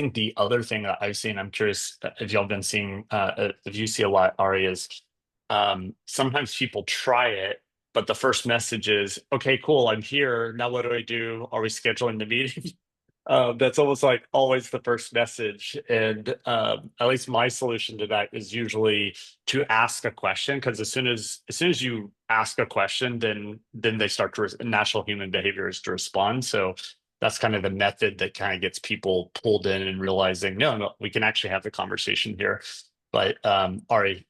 think the other thing that I've seen, I'm curious if y'all been seeing, if you see a lot, Ari, is sometimes people try it, but the first message is, okay, cool, I'm here. Now what do I do? Are we scheduling the meeting? That's almost like always the first message. And at least my solution to that is usually to ask a question, because as soon as you ask a question, then they start to natural human behavior is to respond. So that's kind of the method that kind of gets people pulled in and realizing, no, no, we can actually have the conversation here. But Ari,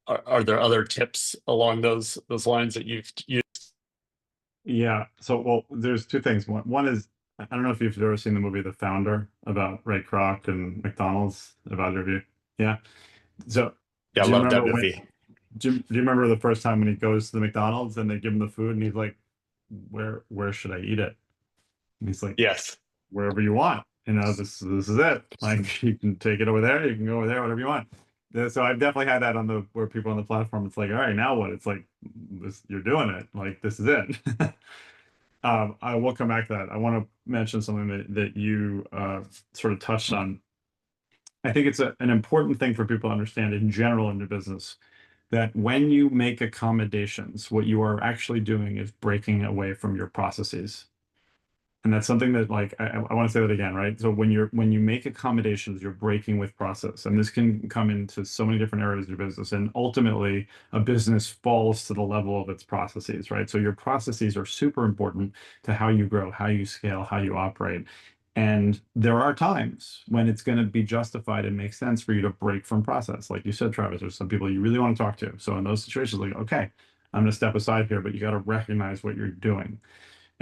are there other tips along those lines that you've used? Yeah. So, well, there's two things. One is, I don't know if you've ever seen the movie The Founder about Ray Kroc and McDonald's about their view. Yeah. So, Yeah, I do you love that remember when? movie. Do you remember the first time when he goes to the McDonald's and they give him the food and he's like, where should I eat it? And he's like, Yes. wherever you want. This is it. Like you can take it over there, you can go over there, whatever you want. So I've definitely had that on the where people on the platform. It's like, all right, now what? It's like this, you're doing it. Like this is it. I will come back to that. I want to mention something that you sort of touched on. I think it's an important thing for people to understand in general in your business that when you make accommodations, what you are actually doing is breaking away from your processes. And that's something that like I want to say that again, right? So when you make accommodations, you're breaking with process. And this can come into so many different areas of your business. And ultimately, a business falls to the level of its processes, right? So your processes are super important to how you grow, how you scale, how you operate. And there are times when it's going to be justified and make sense for you to break from process. Like you said, Travis, there's some people you really want to talk to. So in those situations, like, okay, I'm going to step aside here, but you got to recognize what you're doing.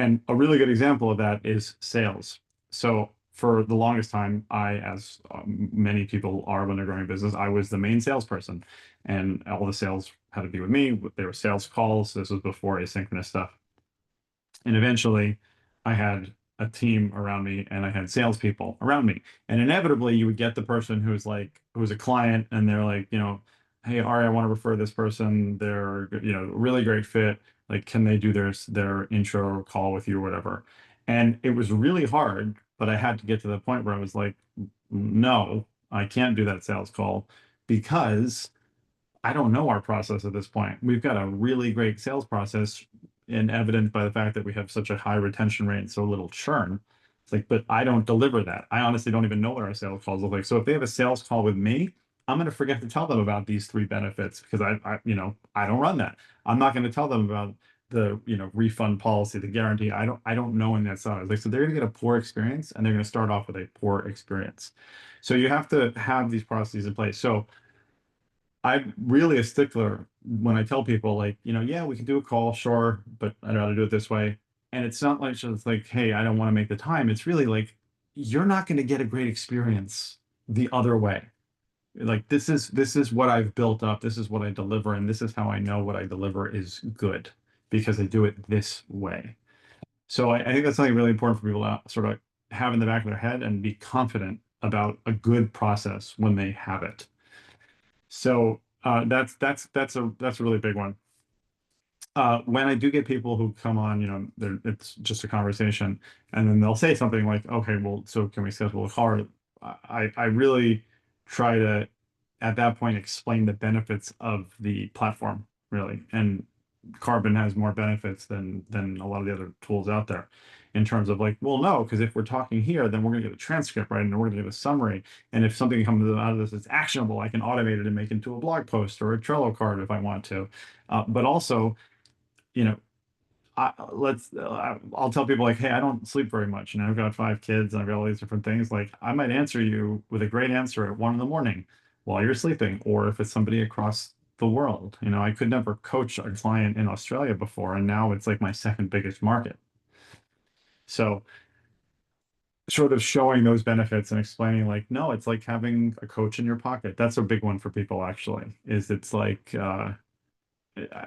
And a really good example of that is sales. So for the longest time, as many people are when they're growing a business, I was the main salesperson, and all the sales had to be with me. They were sales calls. This was before asynchronous stuff. And eventually, I had a team around me, and I had salespeople around me. And inevitably, you would get the person who's a client, and they're like, hey, Ari, I want to refer this person. They're, really great fit. Like, can they do their intro call with you or whatever? And it was really hard, but I had to get to the point where I was like, no, I can't do that sales call because I don't know our process at this point. We've got a really great sales process, and evident by the fact that we have such a high retention rate and so little churn. It's like, but I don't deliver that. I honestly don't even know what our sales calls look like. So if they have a sales call with me, I'm going to forget to tell them about these three benefits because I don't run that. I'm not going to tell them about the, refund policy, the guarantee. I don't know in that side. Like, so they're going to get a poor experience and they're going to start off with a poor experience. So you have to have these processes in place. So I'm really a stickler when I tell people, like, yeah, we can do a call, sure, but I'd rather do it this way. And it's not like just like, hey, I don't want to make the time. It's really like, you're not going to get a great experience the other way. Like this is what I've built up, this is what I deliver, and this is how I know what I deliver is good because I do it this way. So I think that's something really important for people to sort of have in the back of their head and be confident about a good process when they have it. So that's a really big one. When I do get people who come on, it's just a conversation, and then they'll say something like, "Okay, well, so can we schedule a call?" I really try to, at that point, explain the benefits of the platform, really, and Carbon has more benefits than a lot of the other tools out there in terms of like, well, no, because if we're talking here, then we're going to get a transcript, right? And we're going to get a summary. And if something comes out of this that's actionable, I can automate it and make it into a blog post or a Trello card if I want to. But also, you know, I'll tell people like, hey, I don't sleep very much. I've got 5 kids and I've got all these different things. Like, I might answer you with a great answer at 1 in the morning while you're sleeping, or if it's somebody across the world. I could never coach a client in Australia before, and now it's like my second biggest market. So sort of showing those benefits and explaining like, no, it's like having a coach in your pocket. That's a big one for people actually, is it's like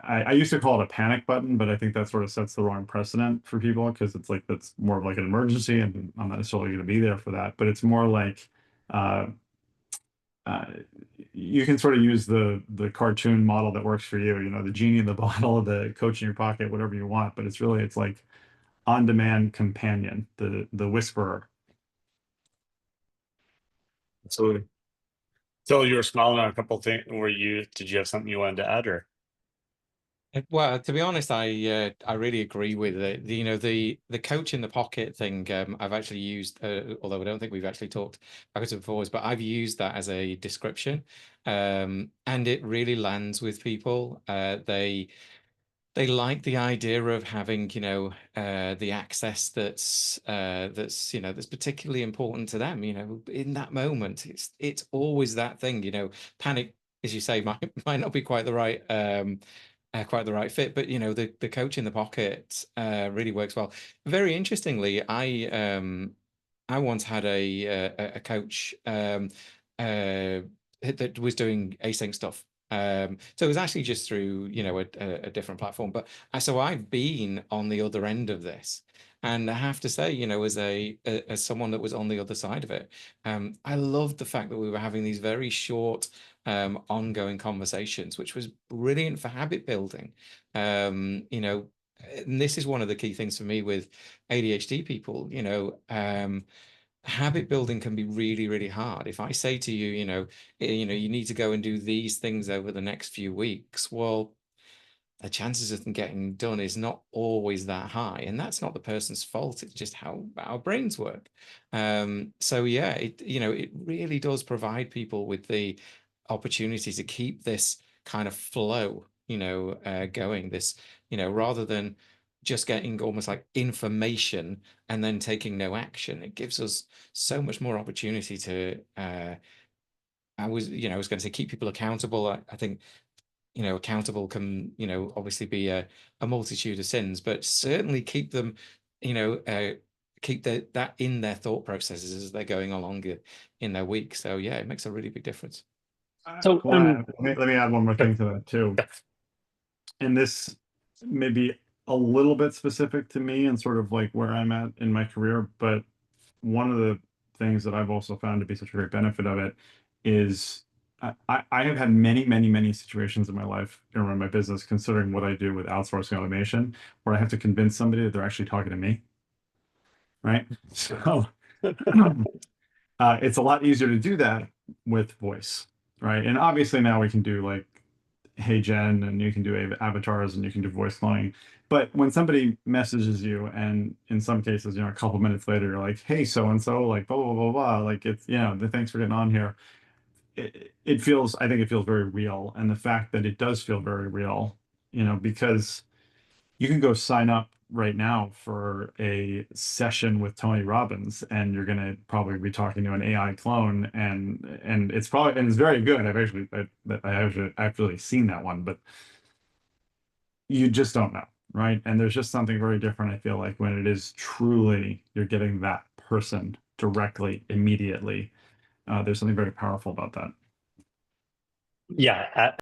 I used to call it a panic button, but I think that sort of sets the wrong precedent for people because it's like that's more of like an emergency, and I'm not necessarily going to be there for that. But it's more like uh, uh, you can sort of use the cartoon model that works for you. The genie in the bottle, the coach in your pocket, whatever you want. But it's like on-demand companion, the whisperer. Absolutely. So you were smiling on a couple of things. Did you have something you wanted to add, or? Well, to be honest, I really agree with it. The coach in the pocket thing. I've actually used, although I don't think we've actually talked backwards and forwards, but I've used that as a description, and it really lands with people. They like the idea of having, the access that's particularly important to them, in that moment. It's always that thing, panic, as you say, might not be quite the right fit, but the coach in the pocket really works well. Very interestingly, I once had a coach that was doing async stuff. So it was actually just through, a different platform. But so I've been on the other end of this. And I have to say, as someone that was on the other side of it, I loved the fact that we were having these very short, ongoing conversations, which was brilliant for habit building. And this is one of the key things for me with ADHD people, habit building can be really, really hard. If I say to you, you need to go and do these things over the next few weeks, well, the chances of them getting done is not always that high, and that's not the person's fault. It's just how our brains work. So yeah, it really does provide people with the opportunity to keep this kind of flow, going. This, rather than just getting almost like information and then taking no action, it gives us so much more opportunity to. I was going to say keep people accountable. I think accountable can, obviously be a multitude of sins, but certainly keep them, keep that in their thought processes as they're going along in their week. So yeah, it makes a really big difference. So, Let me add one more thing to that too. And this may be a little bit specific to me and sort of like where I'm at in my career, but one of the things that I've also found to be such a great benefit of it is I have had many, many, many situations in my life around my business, considering what I do with outsourcing automation, where I have to convince somebody that they're actually talking to me, right? So it's a lot easier to do that with voice, right? And obviously now we can do like Hey Jen, and you can do avatars and you can do voice cloning. But when somebody messages you, and in some cases, a couple minutes later, you're like, hey, so and so, like blah blah blah blah, like it's thanks for getting on here. It feels, I think it feels very real, and the fact that it does feel very real, because you can go sign up right now for a session with Tony Robbins, and you're gonna probably be talking to an AI clone, and it's very good. I've actually seen that one, but you just don't know, right? And there's just something very different, I feel like, when it is truly you're getting that person directly, immediately. There's something very powerful about that. yeah,